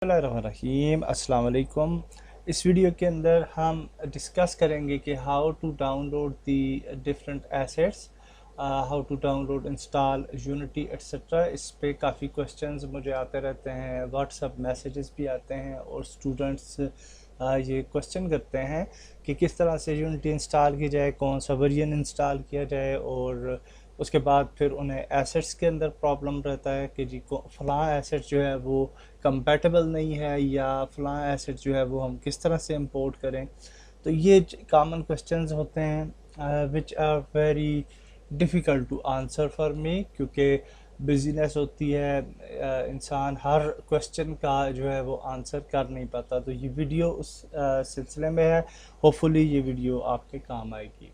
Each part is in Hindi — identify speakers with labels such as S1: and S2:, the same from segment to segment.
S1: बिस्मिल्लाहिर्रहमानिर्रहीम अस्सलाम वालेकुम। इस वीडियो के अंदर हम डिस्कस करेंगे कि how to download the different assets, how to download install Unity etcetera. इस पे काफ़ी क्वेश्चंस मुझे आते रहते हैं, व्हाट्सअप मैसेजेस भी आते हैं और स्टूडेंट्स ये क्वेश्चन करते हैं कि किस तरह से यूनिटी इंस्टॉल की जाए, कौन सा वर्जन इंस्टॉल किया जाए। और उसके बाद फिर उन्हें एसेट्स के अंदर प्रॉब्लम रहता है कि जी को फ़लाँ एसेट जो है वो कंपैटिबल नहीं है, या फ़लाँ एसेट जो है वो हम किस तरह से इंपोर्ट करें। तो ये कॉमन क्वेश्चंस होते हैं which are very difficult to answer for me, क्योंकि बिज़ीनेस होती है, इंसान हर क्वेश्चन का जो है वो आंसर कर नहीं पाता। तो ये वीडियो उस सिलसिले में है, होपफुली ये वीडियो आपके काम आएगी।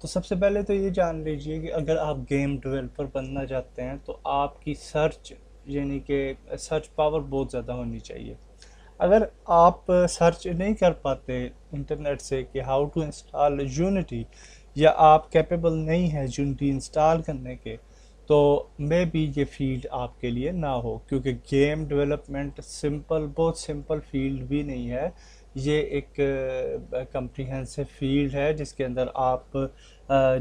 S1: तो सबसे पहले तो ये जान लीजिए कि अगर आप गेम डेवलपर बनना चाहते हैं तो आपकी सर्च यानी कि सर्च पावर बहुत ज़्यादा होनी चाहिए। अगर आप सर्च नहीं कर पाते इंटरनेट से कि हाउ टू इंस्टॉल यूनिटी, या आप कैपेबल नहीं है यूनिटी इंस्टॉल करने के, तो मे बी ये फील्ड आपके लिए ना हो, क्योंकि गेम डेवलपमेंट बहुत सिंपल फील्ड भी नहीं है। ये एक कम्प्रीहेंसिव फील्ड है जिसके अंदर आप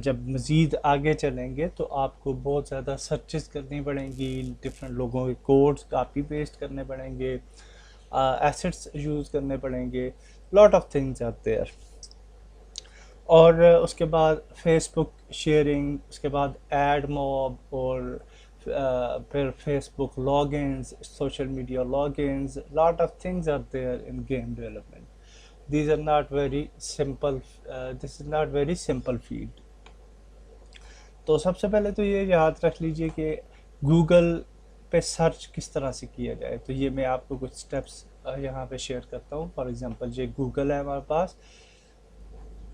S1: जब मज़ीद आगे चलेंगे तो आपको बहुत ज़्यादा सर्चेस करनी पड़ेंगी, डिफरेंट लोगों के कोड्स कॉपी पेस्ट करने पड़ेंगे, एसेट्स यूज़ करने पड़ेंगे, lot of things are there. और उसके बाद फेसबुक शेयरिंग, उसके बाद एड मॉब, और फिर Facebook logins, social media logins, lot of things are there in game development. these are not very simple, this is not very simple field। तो सबसे पहले तो ये याद रख लीजिए कि गूगल पे सर्च किस तरह से किया जाए। तो ये मैं आपको कुछ स्टेप्स यहाँ पे शेयर करता हूँ। फॉर एग्जांपल ये गूगल है हमारे पास,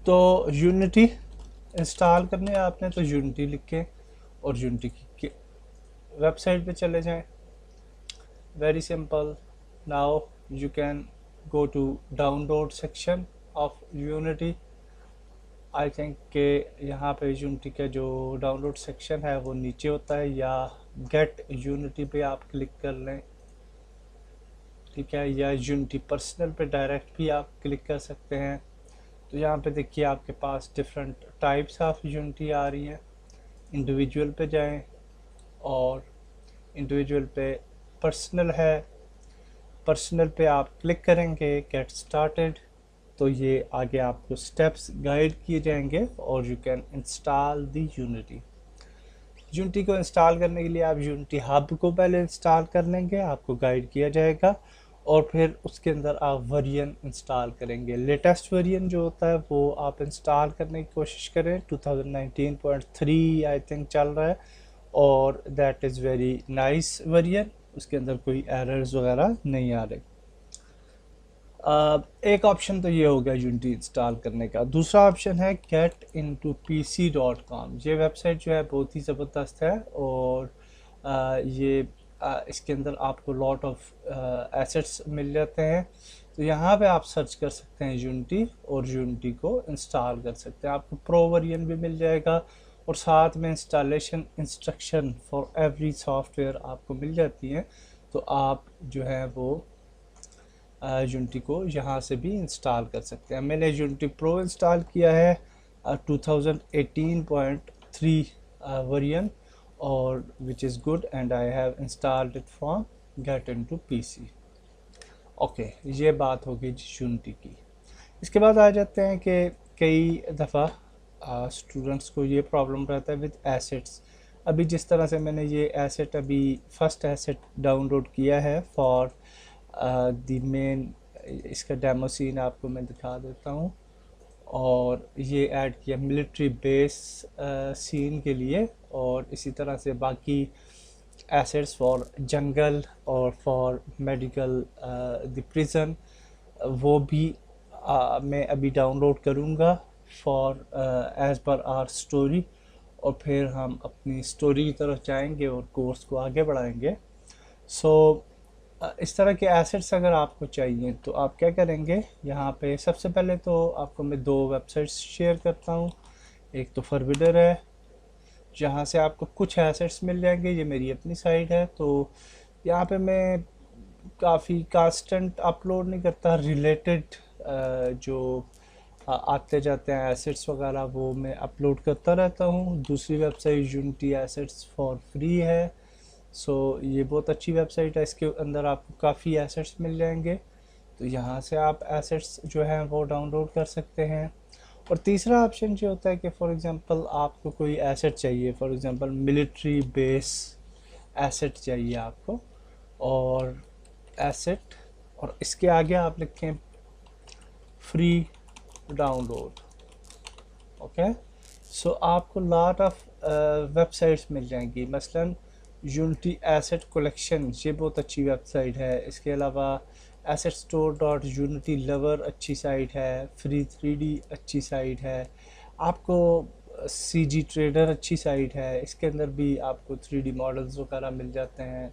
S1: तो यूनिटी इंस्टॉल करने है आपने, तो यूनिटी लिख के और यूनिटी की वेबसाइट पे चले जाएं। Very simple. Now you can go to download section of Unity। I think के यहाँ पे यूनिटी का जो डाउनलोड सेक्शन है वो नीचे होता है, या गेट यूनिटी पे आप क्लिक कर लें, ठीक है, या यूनिटी पर्सनल पे डायरेक्ट भी आप क्लिक कर सकते हैं। तो यहाँ पे देखिए आपके पास डिफरेंट टाइप्स ऑफ यूनिटी आ रही हैं। इंडिविजुअल पे जाएं, और इंडिविजुअल पे पर्सनल है, पर्सनल पे आप क्लिक करेंगे गेट स्टार्टेड, तो ये आगे आपको स्टेप्स गाइड किए जाएंगे और you can install the unity. Unity को इंस्टॉल करने के लिए आप यूनिटी हब को पहले इंस्टॉल कर लेंगे, आपको गाइड किया जाएगा, और फिर उसके अंदर आप वर्जन इंस्टॉल करेंगे। लेटेस्ट वर्जन जो होता है वो आप इंस्टॉल करने की कोशिश करें। 2019.3 आई थिंक चल रहा है, और that is very nice version, उसके अंदर कोई एरर्स वगैरह नहीं आ रहे। एक ऑप्शन तो ये हो गया यूनिटी इंस्टॉल करने का। दूसरा ऑप्शन है getintopc.com। ये वेबसाइट जो है बहुत ही ज़बरदस्त है, और इसके अंदर आपको लॉट ऑफ एसेट्स मिल जाते हैं। तो यहाँ पे आप सर्च कर सकते हैं यूनिटी, और यूनिटी को इंस्टॉल कर सकते हैं। आपको प्रो वर्जन भी मिल जाएगा, और साथ में installation instruction for every software आपको मिल जाती हैं। तो आप जो है वो यूनिटी को यहाँ से भी इंस्टॉल कर सकते हैं। मैंने यूनिटी प्रो इंस्टॉल किया है 2018.3 वर्जन, और which is good, and I have installed it from get into PC. Okay, ये बात होगी यूनिटी की। इसके बाद आ जाते हैं कि कई दफ़ा स्टूडेंट्स को ये प्रॉब्लम रहता है विद एसेट्स। अभी जिस तरह से मैंने ये एसेट, अभी फर्स्ट एसेट डाउनलोड किया है फॉर द मेन, इसका डेमो सीन आपको मैं दिखा देता हूँ। और ये ऐड किया मिलिट्री बेस सीन के लिए, और इसी तरह से बाकी एसेट्स फॉर जंगल और फॉर मेडिकल द प्रिजन, वो भी मैं अभी डाउनलोड करूँगा for as per our story. और फिर हम अपनी स्टोरी की तरफ जाएंगे और कोर्स को आगे बढ़ाएंगे। सो इस तरह के एसेट्स अगर आपको चाहिए तो आप क्या करेंगे, यहाँ पे सबसे पहले तो आपको मैं दो वेबसाइट्स शेयर करता हूँ। एक तो फॉरबिडर है, जहाँ से आपको कुछ एसेट्स मिल जाएंगे। ये मेरी अपनी साइट है, तो यहाँ पे मैं काफ़ी कांस्टेंट अपलोड नहीं करता, रिलेटेड जो आते जाते हैं एसेट्स वगैरह वो मैं अपलोड करता रहता हूँ। दूसरी website unity assets for free है। सो ये बहुत अच्छी वेबसाइट है, इसके अंदर आपको काफ़ी एसेट्स मिल जाएंगे। तो यहाँ से आप एसेट्स जो है वो डाउनलोड कर सकते हैं। और तीसरा ऑप्शन जो होता है कि फॉर एग्ज़ाम्पल आपको कोई एसेट चाहिए, for example military base asset चाहिए आपको, और एसेट और इसके आगे आप लिखें फ्री डाउनलोड। ओके, सो आपको लॉट ऑफ वेबसाइट्स मिल जाएंगी। मसलन यूनिटी एसेट कलेक्शन, ये बहुत अच्छी वेबसाइट है। इसके अलावा asset store dot unity lover अच्छी साइट है। फ्री 3D अच्छी साइट है। आपको CG ट्रेडर अच्छी साइट है, इसके अंदर भी आपको 3D मॉडल्स वगैरह मिल जाते हैं।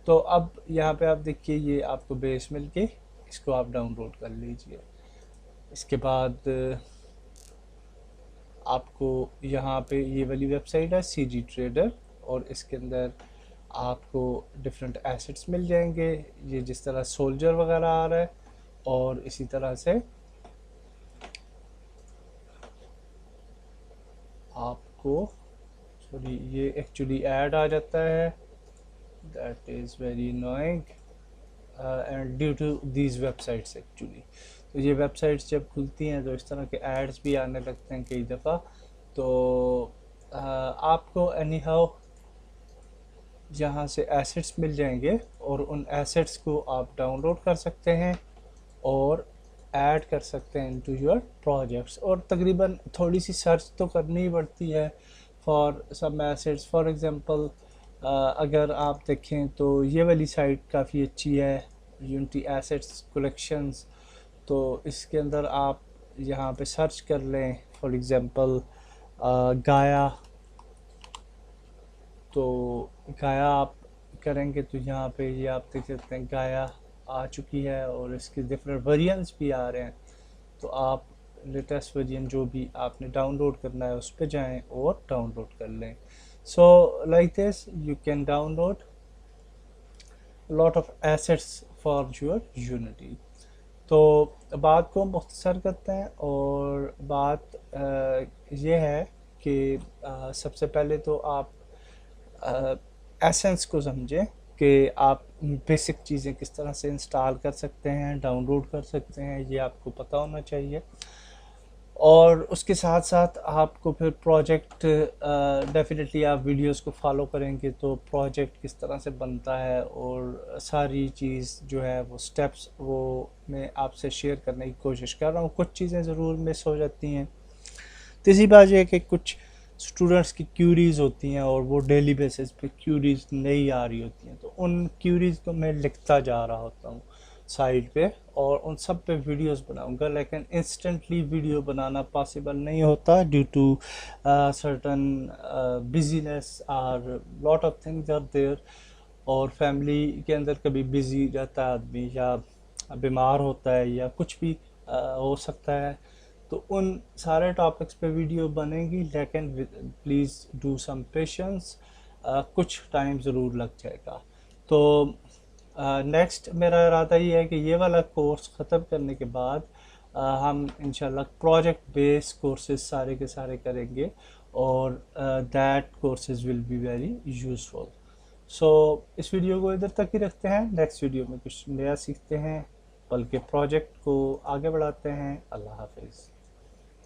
S1: तो अब यहाँ पे आप देखिए ये आपको बेस मिल के, इसको आप डाउनलोड कर लीजिए। इसके बाद आपको यहाँ पे ये वाली वेबसाइट है CG ट्रेडर, और इसके अंदर आपको डिफरेंट एसेट्स मिल जाएंगे। ये जिस तरह सोल्जर वगैरह आ रहा है, और इसी तरह से आपको सॉरी ये एक्चुअली ऐड आ जाता है, that is very annoying and due to these websites actually. तो ये वेबसाइट्स जब खुलती हैं तो इस तरह के एड्स भी आने लगते हैं कई दफ़ा। तो आपको एनी हाउ यहाँ से एसेट्स मिल जाएंगे, और उन एसेट्स को आप डाउनलोड कर सकते हैं और ऐड कर सकते हैं इनटू योर प्रोजेक्ट्स। और तकरीबन थोड़ी सी सर्च तो करनी ही पड़ती है for some assets. For example अगर आप देखें तो ये वाली साइट काफ़ी अच्छी है, यूनिटी एसेट्स कलेक्शंस। तो इसके अंदर आप यहाँ पे सर्च कर लें, फॉर एग्जांपल गाया। तो गाया आप करेंगे तो यहाँ पे ये आप देख सकते हैं गाया आ चुकी है, और इसके डिफरेंट वेरिएंट्स भी आ रहे हैं। तो आप लेटेस्ट वर्जन जो भी आपने डाउनलोड करना है उस पर जाएं और डाउनलोड कर लें। So like this you can download lot of assets for your unity. तो बात को मुख्तसर करते हैं, और बात ये है कि सबसे पहले तो आप एसेंस को समझें कि आप बेसिक चीज़ें किस तरह से इंस्टॉल कर सकते हैं, डाउनलोड कर सकते हैं, ये आपको पता होना चाहिए। और उसके साथ साथ आपको फिर प्रोजेक्ट, डेफिनेटली आप वीडियोस को फॉलो करेंगे तो प्रोजेक्ट किस तरह से बनता है और सारी चीज़ जो है वो स्टेप्स वो मैं आपसे शेयर करने की कोशिश कर रहा हूँ। कुछ चीज़ें ज़रूर मिस हो जाती हैं। तीसरी बात यह है कि कुछ स्टूडेंट्स की क्यूरीज़ होती हैं और वो डेली बेसिस पे क्यूरीज़ नहीं आ रही होती हैं, तो उन क्यूरीज़ को मैं लिखता जा रहा होता हूँ साइड पे, और उन सब पे वीडियोस बनाऊंगा। लेकिन इंस्टेंटली वीडियो बनाना पॉसिबल नहीं होता ड्यू टू सर्टन बिजीनेस और lot of things are there, और फैमिली के अंदर कभी बिजी रहता है आदमी, या बीमार होता है, या कुछ भी हो सकता है। तो उन सारे टॉपिक्स पे वीडियो बनेगी, लेकिन प्लीज़ डू सम पेशेंस, कुछ टाइम ज़रूर लग जाएगा। तो नेक्स्ट मेरा इरादा ये है कि ये वाला कोर्स ख़त्म करने के बाद हम इंशाल्लाह प्रोजेक्ट बेस्ड कोर्सेज सारे के सारे करेंगे, और that courses will be very useful. So इस वीडियो को इधर तक ही रखते हैं, नेक्स्ट वीडियो में कुछ नया सीखते हैं, बल्कि प्रोजेक्ट को आगे बढ़ाते हैं। अल्लाह हाफिज़।